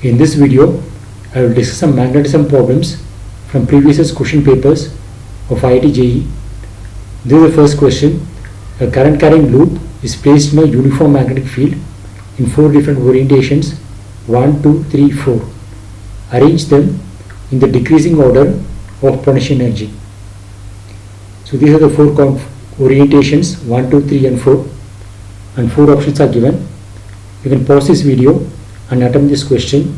In this video, I will discuss some magnetism problems from previous question papers of IIT JEE. This is the first question. A current carrying loop is placed in a uniform magnetic field in 4 different orientations 1, 2, 3, 4. Arrange them in the decreasing order of potential energy. So these are the 4 orientations 1, 2, 3 and 4, and 4 options are given. You can pause this video and attempt this question.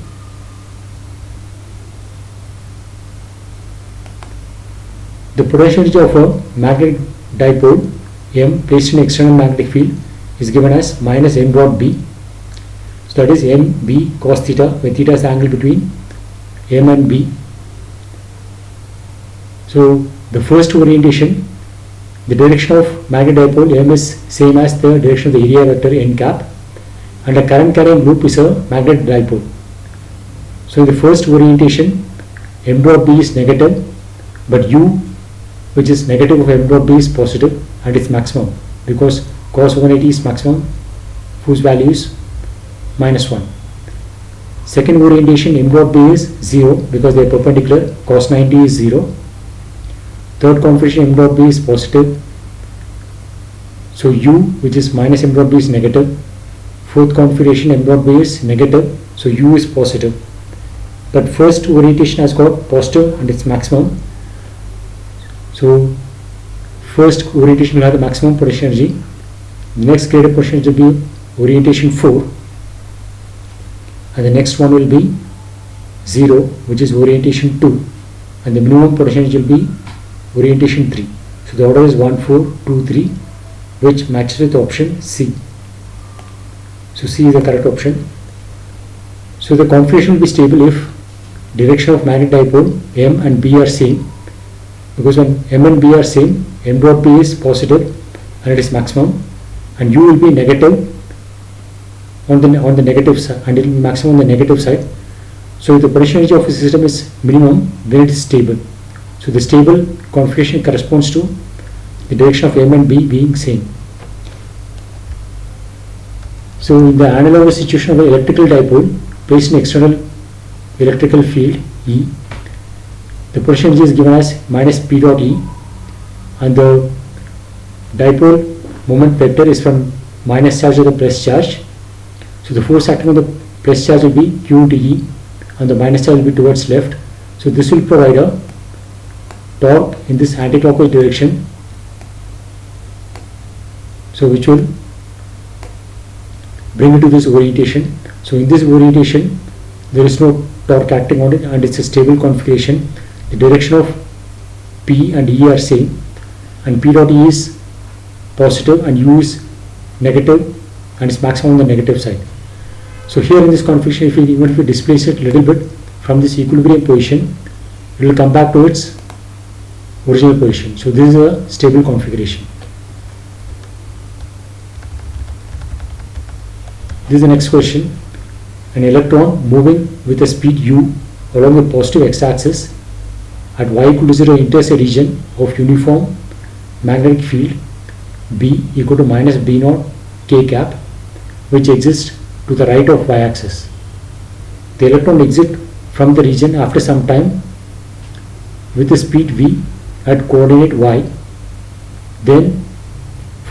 The potential energy of a magnetic dipole M placed in external magnetic field is given as minus m dot b. So that is m b cos theta, where theta is the angle between m and b. So the first orientation, the direction of magnetic dipole M is same as the direction of the area vector n cap, and a current carrying loop is a magnetic dipole. So in the first orientation, m dot b is negative, but u, which is negative of m dot b, is positive and its maximum, because cos 180 is maximum whose value is minus 1. Second orientation, m dot b is 0 because they are perpendicular, cos 90 is 0. Third configuration, m dot b is positive, so u, which is minus m dot b, is negative. Fourth configuration, m dot b is negative, so u is positive. But first orientation has got positive and its maximum. So first orientation will have the maximum potential energy. Next greater potential energy will be orientation 4, and the next one will be 0, which is orientation 2, and the minimum potential energy will be orientation 3. So the order is 1, 4, 2, 3, which matches with option C. So C is the correct option. So the configuration will be stable if direction of magnetic dipole M and B are same, because when M and B are same, m dot b is positive and it is maximum, and u will be negative on the negative side, and it will be maximum on the negative side. So if the potential energy of a system is minimum, then it is stable. So the stable configuration corresponds to the direction of M and B being same. So in the analogous situation of an electrical dipole placed in external electrical field E, the potential energy is given as minus P dot E, and the dipole moment vector is from minus charge to the plus charge. So the force acting on the plus charge will be Q dE, and the minus charge will be towards left. So this will provide a torque in this anti-clockwise direction, so which will bring it to this orientation. So in this orientation, there is no torque acting on it, and it's a stable configuration. The direction of P and E are same, and P dot E is positive and U is negative, and it's maximum on the negative side. So here in this configuration, even if we displace it a little bit from this equilibrium position, it will come back to its original position. So this is a stable configuration. This is the next question. An electron moving with a speed u along the positive x-axis at y equal to 0 enters a region of uniform magnetic field B equal to minus B naught k cap, which exists to the right of y-axis. The electron exits from the region after some time with a speed v at coordinate y. Then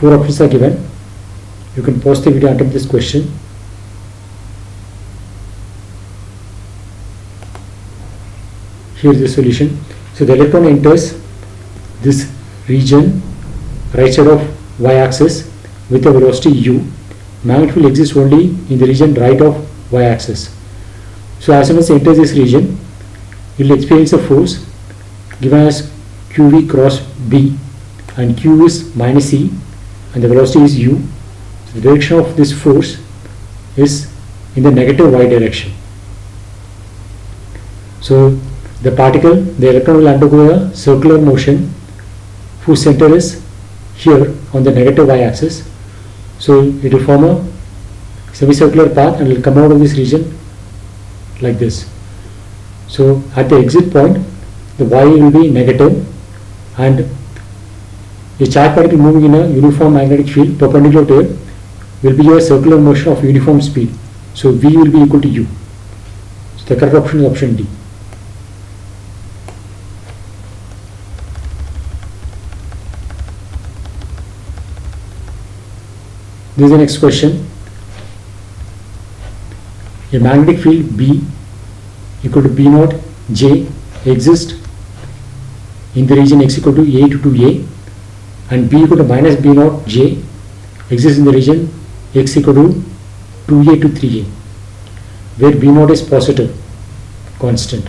4 options are given. You can pause the video and attempt this question. Here is the solution. So the electron enters this region right side of y-axis with a velocity u. Magnetic field exists only in the region right of y-axis. So as soon as it enters this region, it will experience a force given as qv cross b, and q is minus e and the velocity is u. So the direction of this force is in the negative y direction. So the particle, the electron, will undergo a circular motion whose center is here on the negative y-axis. So it will form a semicircular path and will come out of this region like this. So at the exit point, the y will be negative, and a charged particle moving in a uniform magnetic field perpendicular to it will be a circular motion of uniform speed. So v will be equal to u. So the correct option is option D. This is the next question. A magnetic field B equal to B naught J exists in the region x equal to A to 2A, and B equal to minus B naught J exists in the region x equal to 2A to 3A, where B naught is positive constant.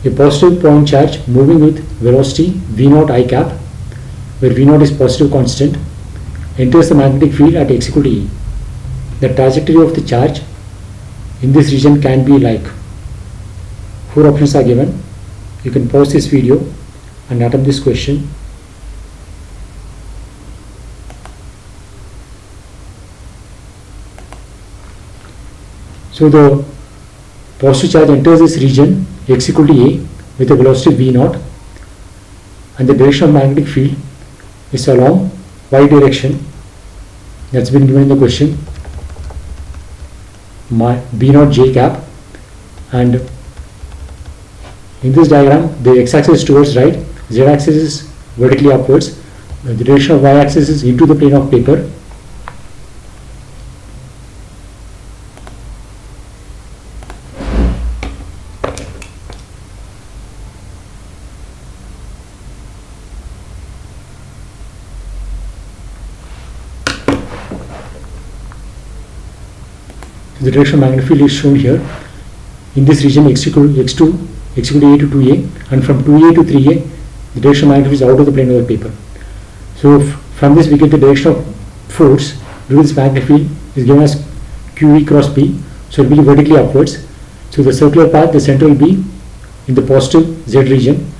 A positive point charge moving with velocity V naught I cap, where V naught is positive constant, enters the magnetic field at x equal to A. The trajectory of the charge in this region can be like. 4 options are given. You can pause this video and attempt this question. So the positive charge enters this region x equal to A with a velocity V naught, and the direction of magnetic field is along y direction. That's been given in the question. B naught J cap, and in this diagram the x-axis is towards right, z-axis is vertically upwards, the direction of y-axis is into the plane of paper. The direction of magnetic field is shown here. In this region x equal to A to 2A, and from 2A to 3A the direction of magnetic field is out of the plane of the paper. So from this we get the direction of force due to this magnetic field is given as QE cross P, so it will be vertically upwards. So the circular path, the center will be in the positive Z region,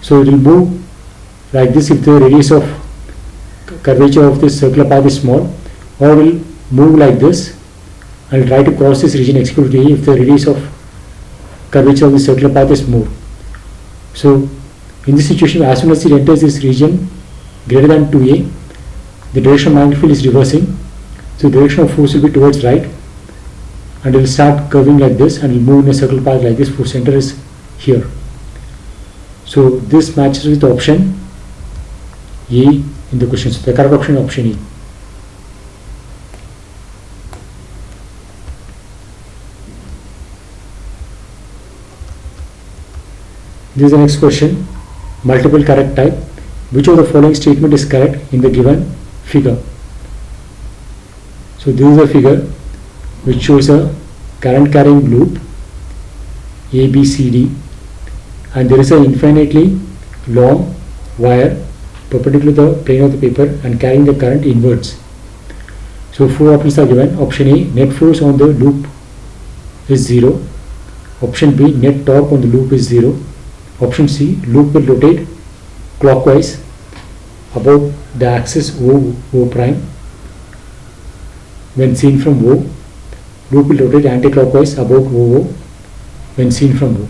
so it will move like this if the radius of curvature of this circular path is small, or will move like this and try to cross this region x equal to A if the radius of curvature of the circular path is more. So in this situation, as soon as it enters this region greater than 2A, the direction of magnetic field is reversing, so the direction of force will be towards right, and it will start curving like this and will move in a circular path like this. Force center is here. So this matches with option A in the question. So the correct option is option A. This is the next question. Multiple correct type. Which of the following statement is correct in the given figure? So this is a figure which shows a current carrying loop ABCD, and there is an infinitely long wire perpendicular to the plane of the paper and carrying the current inwards. So 4 options are given. Option A, net force on the loop is 0. Option B, net torque on the loop is 0. Option C, loop will rotate clockwise about the axis O prime when seen from O. Loop will rotate anti-clockwise about OO when seen from O.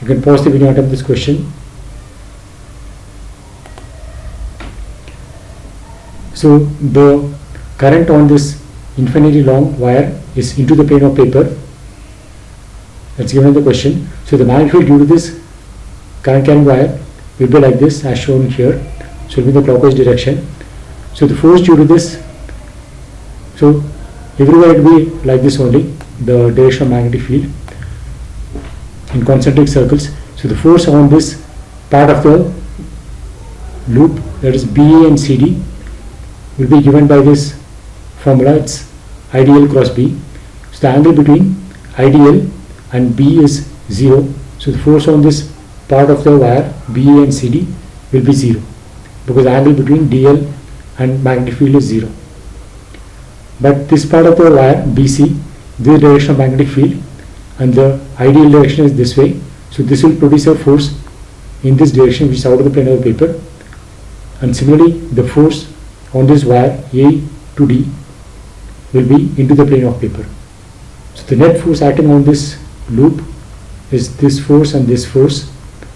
You can pause the video and attempt this question. So the current on this infinitely long wire is into the plane of paper. That's given in the question. So the magnetic field due to this current carrying wire will be like this as shown here. So it will be the clockwise direction. So the force due to this, so everywhere it will be like this only, the direction of magnetic field in concentric circles. So the force on this part of the loop, that is BA and CD, will be given by this formula. It's IDL cross B. So the angle between IDL and B is 0. So the force on this part of the wire BA and CD will be 0, because the angle between DL and magnetic field is 0. But this part of the wire BC, this direction of magnetic field, and the ideal direction is this way. So this will produce a force in this direction which is out of the plane of the paper, and similarly the force on this wire A to D will be into the plane of paper. So the net force acting on this loop is this force and this force,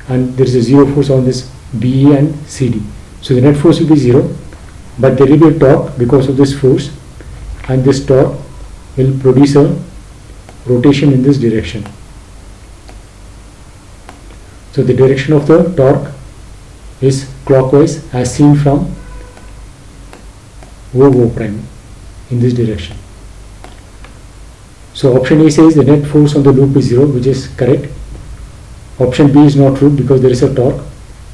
and there is a 0 force on this BE and CD. So the net force will be 0, but there will be a torque because of this force, and this torque will produce a rotation in this direction. So the direction of the torque is clockwise as seen from O prime in this direction. So option A says the net force on the loop is 0, which is correct. Option B is not true because there is a torque.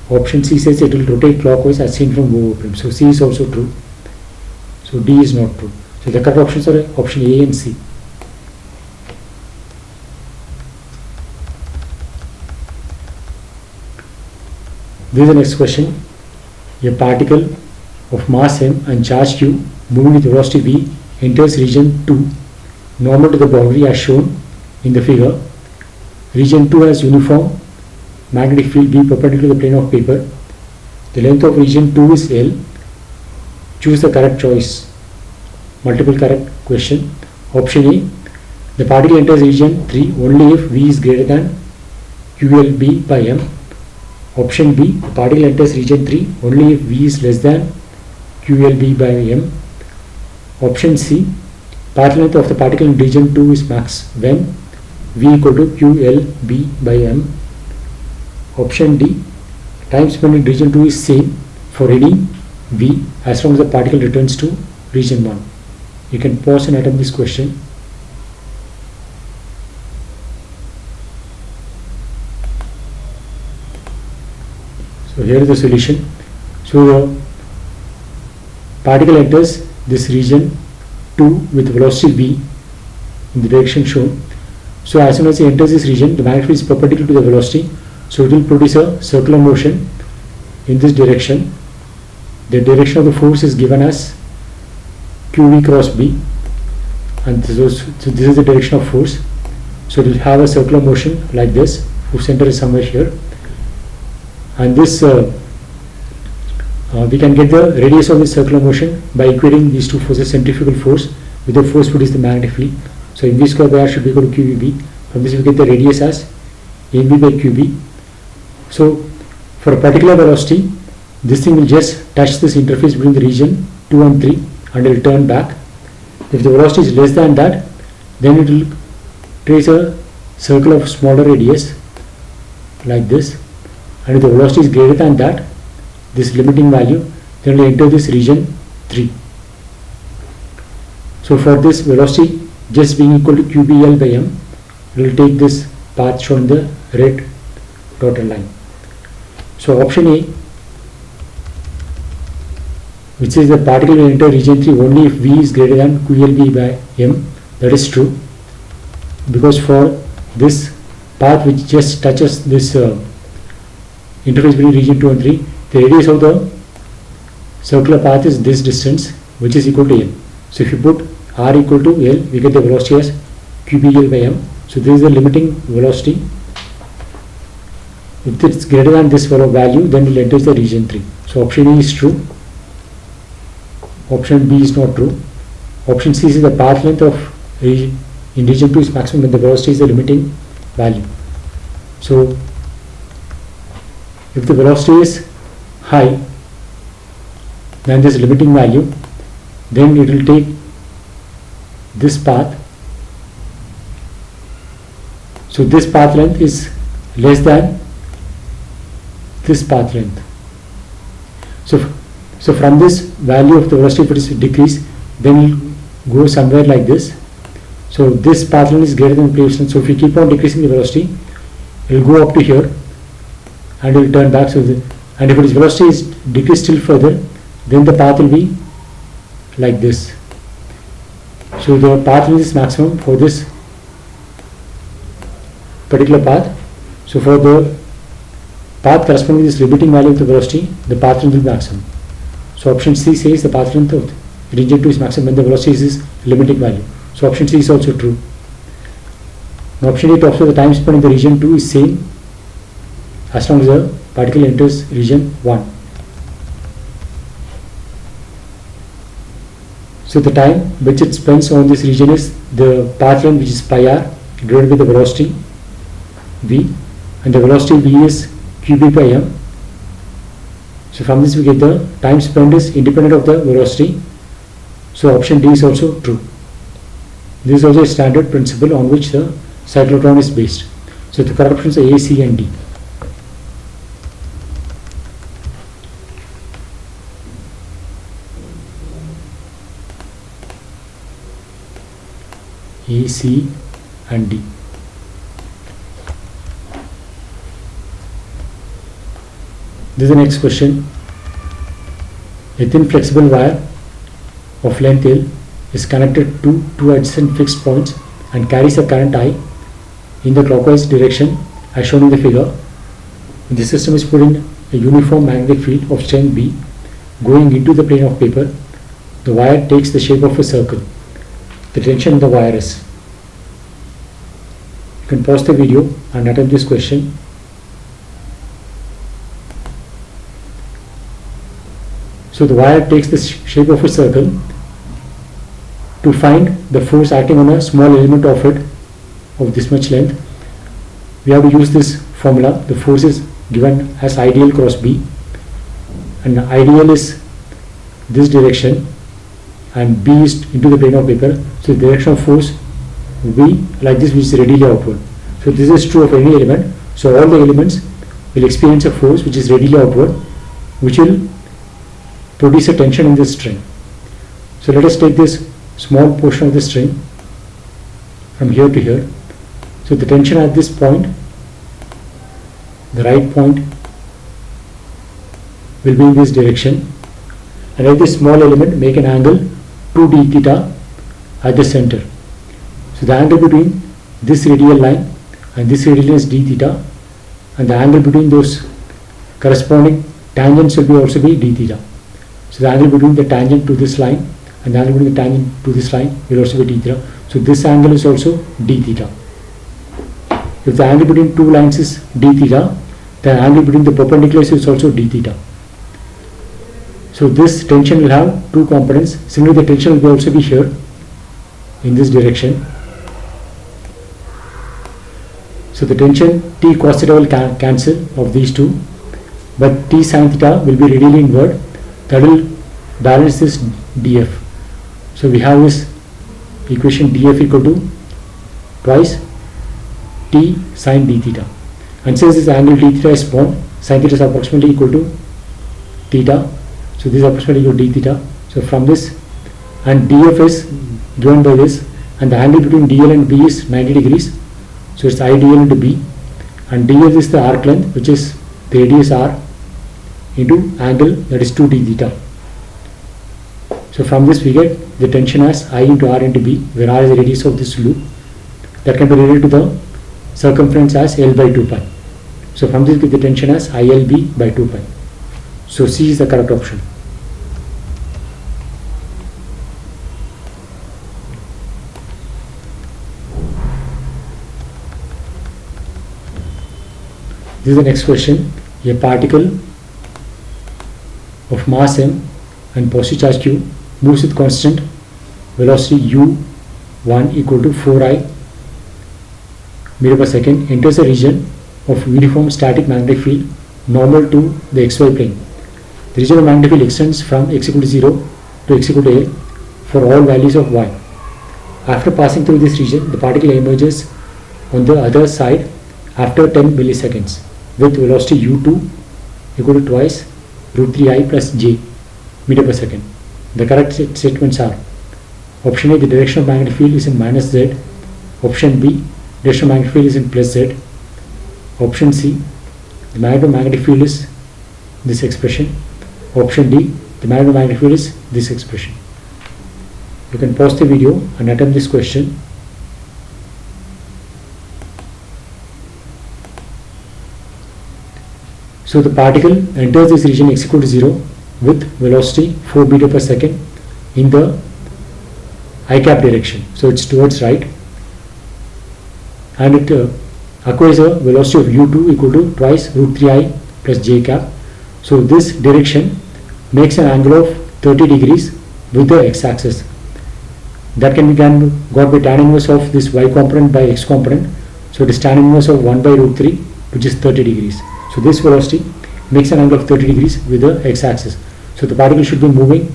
Option C says it will rotate clockwise as seen from O prime. So C is also true. So D is not true. So the correct options are option A and C. This is the next question. A particle of mass m and charge q moving with velocity v enters region 2 normal to the boundary as shown in the figure. Region 2 has uniform magnetic field B perpendicular to the plane of paper. The length of region 2 is L. Choose the correct choice. Multiple correct question. Option A. The particle enters region 3 only if V is greater than QLB by M. Option B. The particle enters region 3 only if V is less than QLB by M. Option C. Path length of the particle in region 2 is max when V equal to QLB by M. Option D. Time spent in region 2 is same for any V as long as the particle returns to region 1. You can pause and attempt this question. So here is the solution. So the particle enters this region 2 with velocity v in the direction shown. So as soon as it enters this region, the magnetic field is perpendicular to the velocity. So it will produce a circular motion in this direction. The direction of the force is given as QV cross B, and so this is the direction of force. So it will have a circular motion like this, whose center is somewhere here. And this we can get the radius of this circular motion by equating these two forces, centrifugal force with the force produced the magnetic field. So MV square by R should be equal to QVB. From this we get the radius as MV by QB. So for a particular velocity, this thing will just touch this interface between the region 2 and 3 and it will turn back. If the velocity is less than that, then it will trace a circle of smaller radius like this, and if the velocity is greater than that, this limiting value, then it will enter this region 3. So for this velocity just being equal to QBL by M, we will take this path shown in the red dotted line. So option A, which says the particle will enter region 3 only if V is greater than QLB by M, that is true, because for this path which just touches this interface between region 2 and 3, the radius of the circular path is this distance, which is equal to L. So if you put R equal to L, we get the velocity as QBL by M. So this is the limiting velocity. If it's greater than this value, then it will enter the region 3. So option A is true. Option B is not true. Option C is the path length of in region 2 is maximum when the velocity is the limiting value. So if the velocity is high than this limiting value, then it will take this path. So this path length is less than this path length. So from this value of the velocity, if it is decreased, then it will go somewhere like this. So this path length is greater than previous length. So if we keep on decreasing the velocity, it will go up to here and it will turn back. So and if its velocity is decreased still further, then the path will be like this. So the path length is maximum for this particular path. So for the path corresponding to this limiting value of the velocity, the path length will be maximum. So option C says the path length of region 2 is maximum when the velocity is this limiting value. So option C is also true. Now option A talks about the time spent in the region 2 is same as long as the particle enters region 1. So the time which it spends on this region is the path length, which is pi r, divided by the velocity v, and the velocity v is qb by m. So from this we get the time spent is independent of the velocity. So option D is also true. This is also a standard principle on which the cyclotron is based. So the correct options are A, C and D. A, C and D. This is the next question. A thin flexible wire of length L is connected to two adjacent fixed points and carries a current I in the clockwise direction as shown in the figure. The system is put in a uniform magnetic field of strength B going into the plane of paper. The wire takes the shape of a circle. The tension in the wire is. You can pause the video and attempt this question. So the wire takes the shape of a circle. To find the force acting on a small element of it of this much length, we have to use this formula. The force is given as ideal cross B, and the ideal is this direction and B is into the plane of paper. So the direction of force will be like this, which is radially outward. So this is true of any element. So all the elements will experience a force which is radially outward, which will produce a tension in this string. So let us take this small portion of the string from here to here. So the tension at this point, the right point, will be in this direction, and let this small element make an angle 2d theta at the center. So the angle between this radial line and this radial line is d theta, and the angle between those corresponding tangents will also be d theta. So the angle between the tangent to this line and the angle between the tangent to this line will also be d theta. So this angle is also d theta. If the angle between two lines is d theta, the angle between the perpendiculars is also d theta. So this tension will have two components. Similarly, the tension will also be here in this direction. So the tension T cos theta will cancel of these two, but T sin theta will be radially inward. That will balance this dF. So we have this equation dF equal to twice T sin d theta. And since this angle d theta is small, sin theta is approximately equal to theta. So this is approximately equal to d theta. So from this, and dF is given by this, and the angle between dl and B is 90 degrees. So it's idl into B, and df is the arc length, which is the radius r, into angle, that is 2d theta. So from this we get the tension as I into r into B, where r is the radius of this loop, that can be related to the circumference as L by 2 pi. So from this we get the tension as ILB by 2 pi. So C is the correct option. This is the next question. A particle of mass m and positive charge q moves with constant velocity u1 equal to 4I meter per second, enters a region of uniform static magnetic field normal to the xy plane. The region of magnetic field extends from x equal to 0 to x equal to a for all values of y. After passing through this region, the particle emerges on the other side after 10 milliseconds with velocity u2 equal to twice root 3I plus j meter per second. The correct statements are: option A, the direction of magnetic field is in minus z. Option B, direction of magnetic field is in plus z. Option C, the magnetic field is this expression. Option D, the magnetic field is this expression. You can pause the video and attempt this question. So the particle enters this region x equal to 0 with velocity 4 meter per second in the I cap direction. So it's towards right, and it acquires a velocity of u2 equal to twice root 3I plus j cap. So this direction makes an angle of 30 degrees with the x-axis. That can be got by tan inverse of this y component by x component. So it is tan inverse of 1 by root 3, which is 30 degrees. So this velocity makes an angle of 30 degrees with the x-axis. So the particle should be moving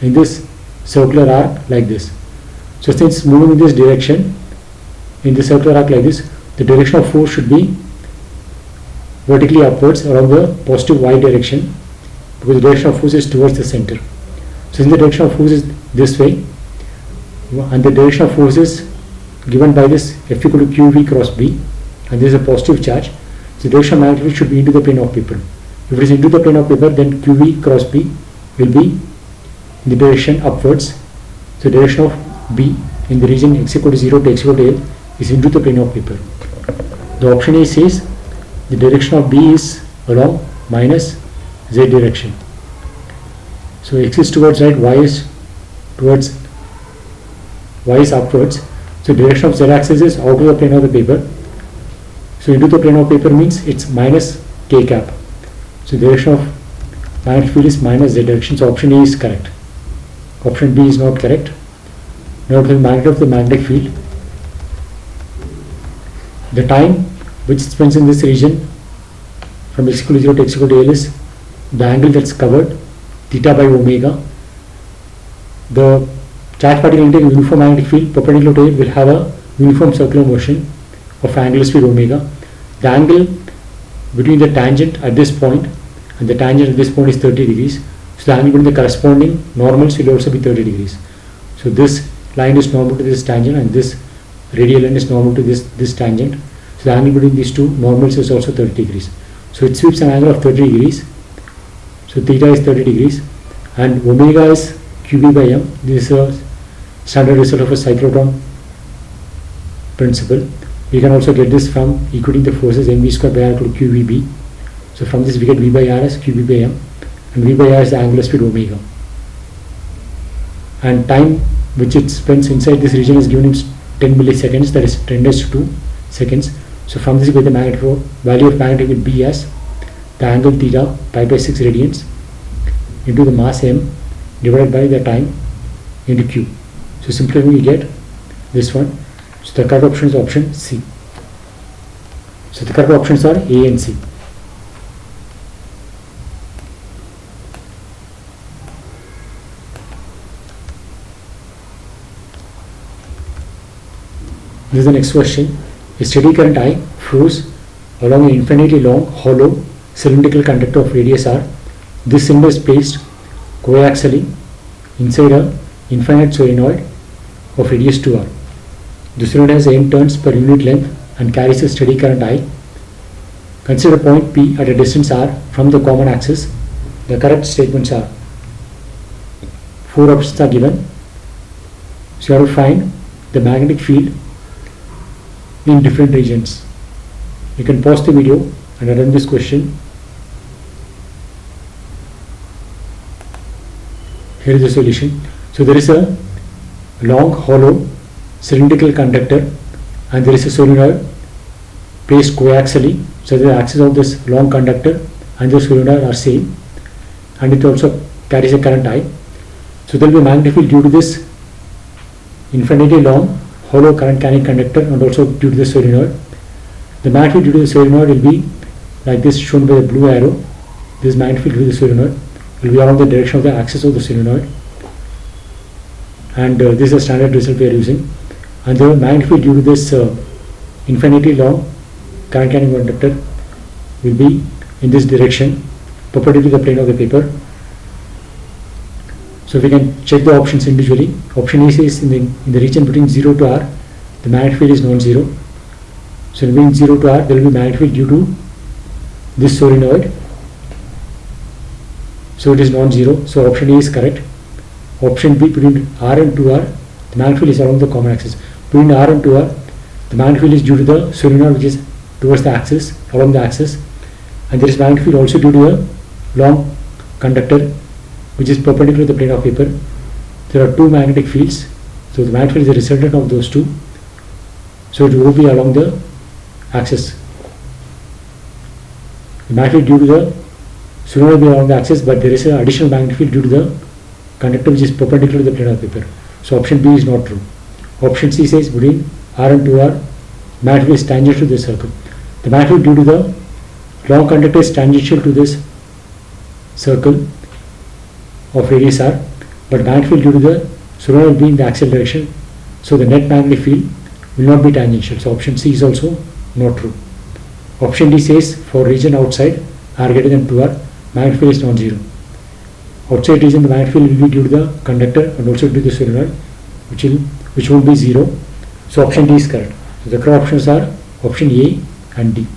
in this circular arc like this. So since moving in this direction, in the circular arc like this, the direction of force should be vertically upwards along the positive y direction, because the direction of force is towards the center. So in the direction of force is this way, and the direction of force is given by this F equal to QV cross B, and this is a positive charge. So the direction of magnetic field should be into the plane of paper. If it is into the plane of paper, then QV cross B will be in the direction upwards. So the direction of B in the region x equal to 0 to x equal to L is into the plane of paper. The option A says the direction of B is along minus Z direction. So x is towards right, y is upwards. So direction of Z axis is out of the plane of the paper. So into the plane of paper means it's minus k cap. So direction of magnetic field is minus Z direction. So option A is correct. Option B is not correct. Now to the magnitude of the magnetic field. The time which spends in this region from x equal to 0 to x equal to L is the angle that's covered, theta by omega. The charge particle entering uniform magnetic field perpendicular to it will have a uniform circular motion of angular speed omega. The angle between the tangent at this point and the tangent at this point is 30 degrees. So the angle between the corresponding normals will also be 30 degrees. So this line is normal to this tangent, and this radial line is normal to this tangent. So the angle between these two normals is also 30 degrees. So it sweeps an angle of 30 degrees. So theta is 30 degrees, and omega is QB by m. This is a standard result of a cyclotron principle. We can also get this from equating the forces mv square by r equal to qvb. So from this we get v by r as qb by m, and v by r is the angular speed omega. And time which it spends inside this region is given in 10 milliseconds, that is 10 raised to 2 seconds. So from this we get the magnetic value of magnetic field B as the angle theta pi by 6 radians into the mass m divided by the time into q. So simply we get this one. So the correct option is option C. So the correct options are A and C. This is the next question. A steady current I flows along an infinitely long, hollow, cylindrical conductor of radius r. This cylinder is placed coaxially inside a infinite solenoid of radius 2r. The solenoid has n turns per unit length and carries a steady current I. Consider a point P at a distance r from the common axis. The correct statements are: 4 options are given. So you have to find the magnetic field in different regions. You can pause the video and run this question. Here is the solution. So there is a long, hollow, cylindrical conductor, and there is a solenoid placed coaxially. So the axis of this long conductor and the solenoid are same, and it also carries a current I. So there will be a magnetic field due to this infinitely long, hollow current carrying conductor, and also due to the solenoid. The magnetic field due to the solenoid will be like this, shown by the blue arrow. This magnetic field due to the solenoid will be along the direction of the axis of the solenoid, and this is a standard result we are using. And the magnetic field due to this infinitely long current carrying conductor will be in this direction, perpendicular to the plane of the paper. So we can check the options individually. Option A says in the region between 0 to r, the magnetic field is non-zero. So between 0 to r, there will be magnetic field due to this solenoid. So it is non-zero. So option A is correct. Option B, between r and 2r, the magnetic field is along the common axis. Between r and 2r, the magnetic field is due to the solenoid, which is towards the axis, along the axis, and there is magnetic field also due to a long conductor which is perpendicular to the plane of paper. There are two magnetic fields, so the magnetic field is the resultant of those two. So it will be along the axis. The magnetic field due to the solenoid will be along the axis, but there is an additional magnetic field due to the conductor which is perpendicular to the plane of paper. So option B is not true. Option C says between r and 2r, magnetic field is tangential to the circle. The magnetic field due to the long conductor is tangential to this circle of radius r, but magnetic field due to the solenoid will be in the axial direction, So the net magnetic field will not be tangential. So option C is also not true. Option D says for region outside r greater than 2r, magnetic field is non-zero. Outside region the magnetic field will be due to the conductor and also due to the solenoid, which will be 0. So option D is correct. So the correct options are option A and D.